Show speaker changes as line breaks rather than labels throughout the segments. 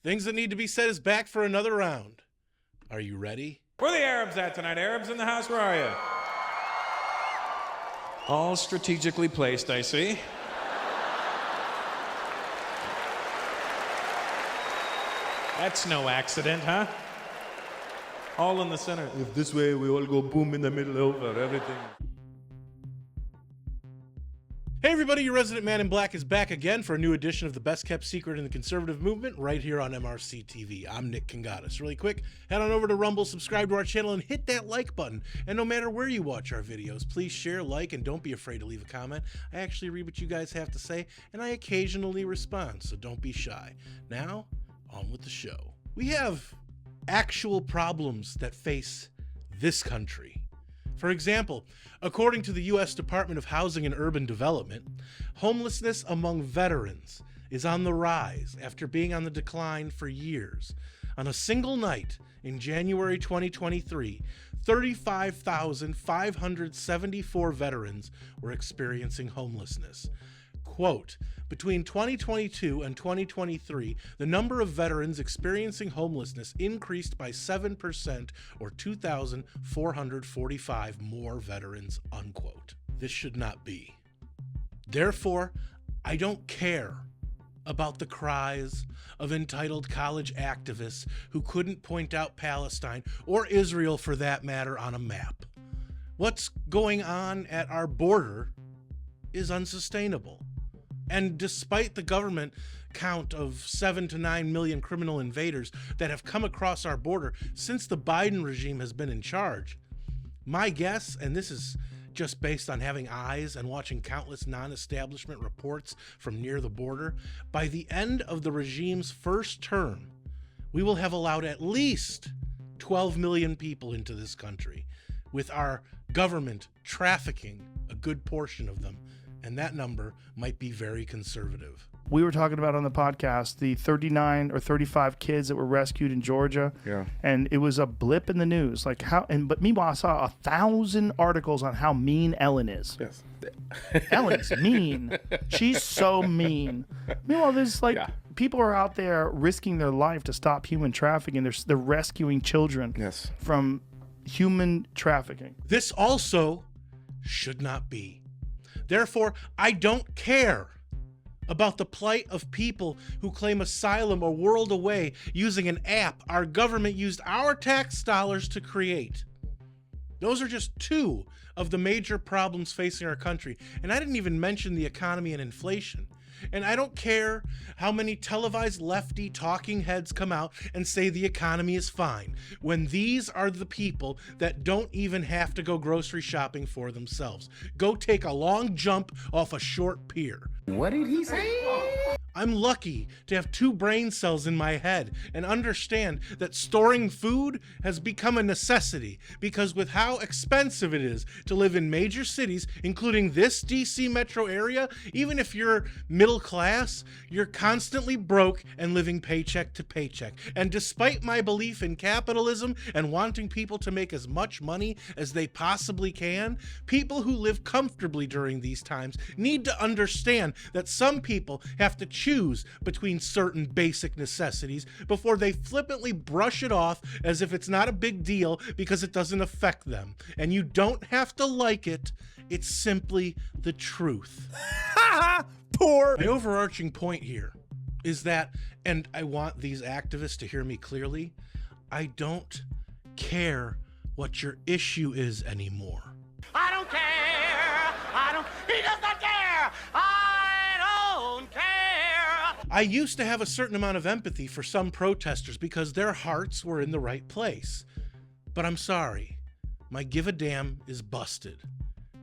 Things That Need to Be Said is back for another round. Are you ready?
Where are the Arabs at tonight? Arabs in the house, where are you? All strategically placed, I see. That's no accident, huh? All in the center.
If this way we all go boom in the middle over everything.
Hey everybody, your resident man in black is back again for a new edition of the best kept secret in the conservative movement right here on MRC TV. I'm Nick Kangadis. Really quick, head on over to Rumble, subscribe to our channel, and hit that like button. And no matter where you watch our videos, please share, like, and don't be afraid to leave a comment. I actually read what you guys have to say, and I occasionally respond, so don't be shy. Now, on with the show. We have actual problems that face this country. For example, according to the U.S. Department of Housing and Urban Development, homelessness among veterans is on the rise after being on the decline for years. On a single night in January 2023, 35,574 veterans were experiencing homelessness. Quote, between 2022 and 2023, the number of veterans experiencing homelessness increased by 7%, or 2,445 more veterans, unquote. This should not be. Therefore, I don't care about the cries of entitled college activists who couldn't point out Palestine, or Israel for that matter, on a map. What's going on at our border is unsustainable. And despite the government count of 7 to 9 million criminal invaders that have come across our border since the Biden regime has been in charge, my guess, and this is just based on having eyes and watching countless non-establishment reports from near the border, by the end of the regime's first term, we will have allowed at least 12 million people into this country, with our government trafficking a good portion of them. And that number might be very conservative.
We were talking about on the podcast the 39 or 35 kids that were rescued in Georgia.
Yeah.
And it was a blip in the news. Like but meanwhile, I saw 1,000 articles on how mean Ellen is.
Yes.
Ellen's mean. She's so mean. Meanwhile, there's people are out there risking their life to stop human trafficking. They're rescuing children from human trafficking.
This also should not be. Therefore, I don't care about the plight of people who claim asylum a world away using an app our government used our tax dollars to create. Those are just two of the major problems facing our country. And I didn't even mention the economy and inflation. And I don't care how many televised lefty talking heads come out and say the economy is fine, when these are the people that don't even have to go grocery shopping for themselves. Go take a long jump off a short pier.
What did he say?
I'm lucky to have 2 brain cells in my head and understand that storing food has become a necessity, because with how expensive it is to live in major cities, including this DC metro area, even if you're middle class, you're constantly broke and living paycheck to paycheck. And despite my belief in capitalism and wanting people to make as much money as they possibly can, people who live comfortably during these times need to understand that some people have to choose between certain basic necessities before they flippantly brush it off as if it's not a big deal because it doesn't affect them. And you don't have to like it. It's simply the truth.
Poor.
My overarching point here is that, and I want these activists to hear me clearly, I don't care what your issue is anymore.
I don't care. He does not care. I don't care.
I used to have a certain amount of empathy for some protesters because their hearts were in the right place. But I'm sorry, my give a damn is busted.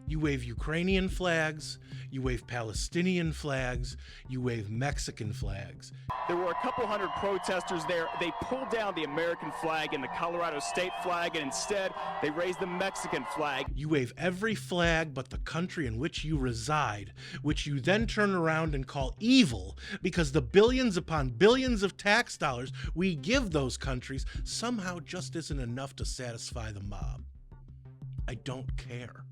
You wave Ukrainian flags, you wave Palestinian flags, you wave Mexican flags.
There were a couple hundred protesters there. They pulled down the American flag and the Colorado state flag, and instead they raised the Mexican flag.
You wave every flag but the country in which you reside, which you then turn around and call evil because the billions upon billions of tax dollars we give those countries somehow just isn't enough to satisfy the mob. I don't care.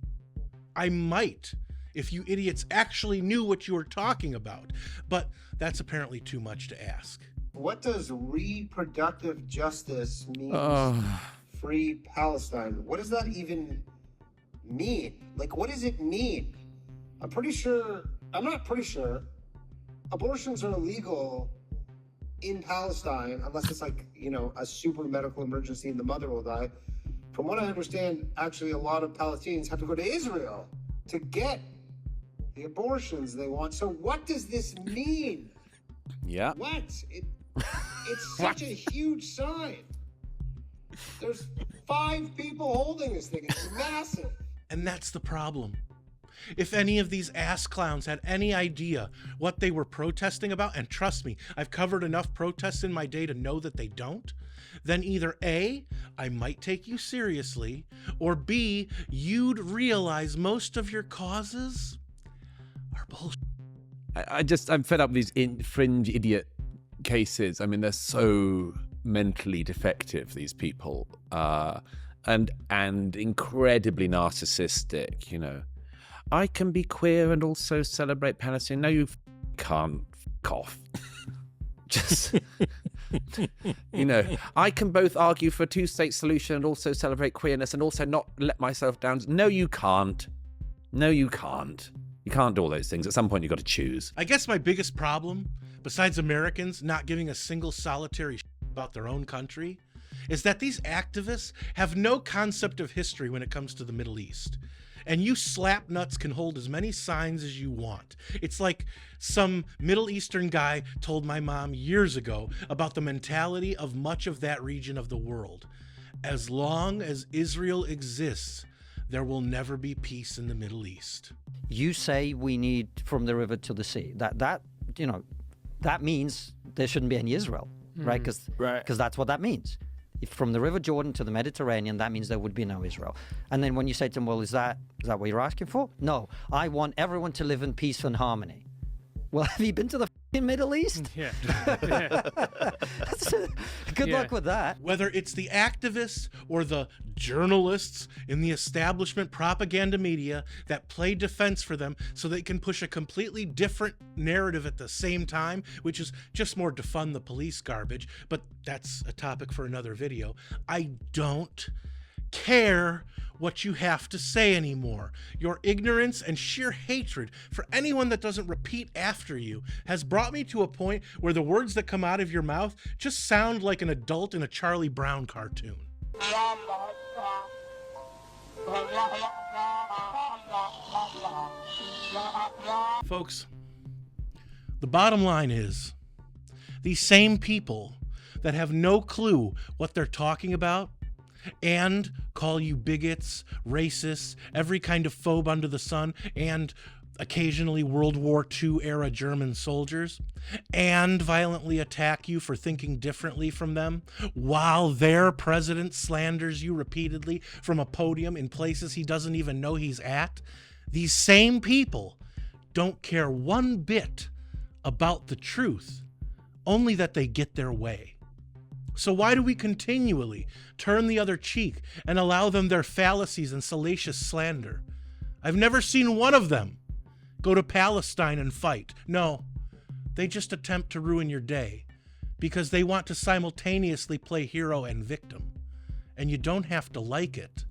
I might, if you idiots actually knew what you were talking about, but that's apparently too much to ask.
What does reproductive justice mean? Free Palestine. What does that even mean? Like, what does it mean? I'm not pretty sure. Abortions are illegal in Palestine unless it's like, a super medical emergency and the mother will die. From what I understand, actually a lot of Palestinians have to go to Israel to get the abortions they want. So what does this mean?
Yeah.
What? It's such a huge sign. There's 5 people holding this thing. It's massive.
And that's the problem. If any of these ass clowns had any idea what they were protesting about, and trust me, I've covered enough protests in my day to know that they don't, then either A, I might take you seriously, or B, you'd realize most of your causes are bullshit.
I'm fed up with these fringe idiot cases. I mean, they're so mentally defective, these people, and incredibly narcissistic, I can be queer and also celebrate Palestine. No, you can't, cough. Just, I can both argue for a 2-state solution and also celebrate queerness and also not let myself down. No, you can't. No, you can't. You can't do all those things. At some point, you've got to choose.
I guess my biggest problem, besides Americans not giving a single solitary about their own country, is that these activists have no concept of history when it comes to the Middle East. And you slapnuts can hold as many signs as you want. It's like some Middle Eastern guy told my mom years ago about the mentality of much of that region of the world. As long as Israel exists, there will never be peace in the Middle East.
You say we need from the river to the sea. That means there shouldn't be any Israel, right? Because that's what that means. If from the River Jordan to the Mediterranean, that means there would be no Israel. And then when you say to them, well, is that what you're asking for? No, I want everyone to live in peace and harmony. Well, have you been to the Middle East?
Yeah.
Good luck with that.
Whether it's the activists or the journalists in the establishment propaganda media that play defense for them so they can push a completely different narrative at the same time, which is just more defund the police garbage, but that's a topic for another video. I don't care what you have to say anymore. Your ignorance and sheer hatred for anyone that doesn't repeat after you has brought me to a point where the words that come out of your mouth just sound like an adult in a Charlie Brown cartoon. Folks, the bottom line is, these same people that have no clue what they're talking about and call you bigots, racists, every kind of phobe under the sun, and occasionally World War II era German soldiers, and violently attack you for thinking differently from them, while their president slanders you repeatedly from a podium in places he doesn't even know he's at. These same people don't care one bit about the truth, only that they get their way. So why do we continually turn the other cheek and allow them their fallacies and salacious slander? I've never seen one of them go to Palestine and fight. No, they just attempt to ruin your day because they want to simultaneously play hero and victim. And you don't have to like it.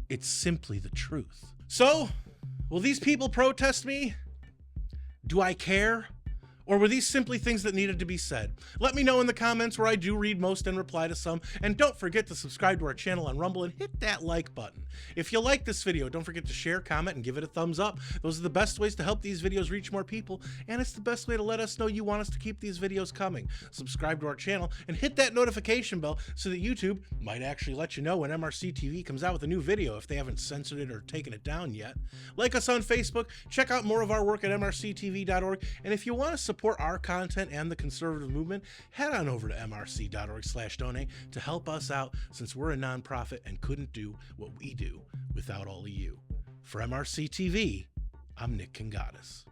It's simply the truth. So, will these people protest me? Do I care? Or were these simply things that needed to be said? Let me know in the comments, where I do read most and reply to some. And don't forget to subscribe to our channel on Rumble and hit that like button. If you like this video, don't forget to share, comment, and give it a thumbs up. Those are the best ways to help these videos reach more people, and it's the best way to let us know you want us to keep these videos coming. Subscribe to our channel and hit that notification bell so that YouTube might actually let you know when MRC-TV comes out with a new video if they haven't censored it or taken it down yet. Like us on Facebook, check out more of our work at MRCTV.org, and if you want to support our content and the conservative movement, head on over to MRC.org/donate to help us out, since we're a nonprofit and couldn't do what we do without all of you. For MRC TV, I'm Nick Kangadis.